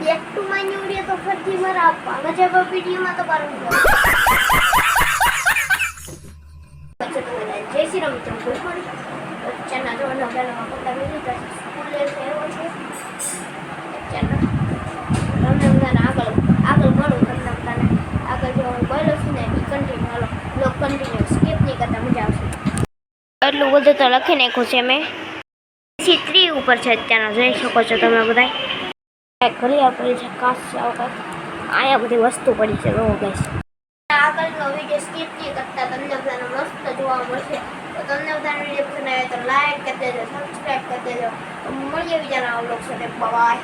back to my new video તો ફરીથી મારા ગજબ વિડિયોમાં તો પારું જય શ્રી રામ મિત્રો ગુડ મોર્નિંગ ચેનલ જોવાનો પહેલા પકડા મેલી તો સ્કૂલે ફેરવો છે ચેનલ તમને આગળ મળું તમને આગળ જો બોલો છું ને કન્ટિન્યુ હાલો બ્લોગ કન્ટિન્યુ સ્કીપ નહીં કરતા મજા આવશે એટલું બધું તો લખી નાખ્યું છે મેં C3 ઉપર છે અત્યારનો જોઈ શકો છો તમે બધા ઘડિયાળ પડી છે કાચ છે અહીંયા બધી વસ્તુ પડી છે બહુ ગાઈસ આગળનો વિડીયો સ્કીપ નહીં કરતા તમને બધાને મસ્ત જોવા મળશે તો તમને બધાને વિડીયો પસંદ આવે તો લાઈક કરી દેજો સબસ્ક્રાઈબ કરી દેજો મળીએ બીજાના વ્લોગ સાથે બાય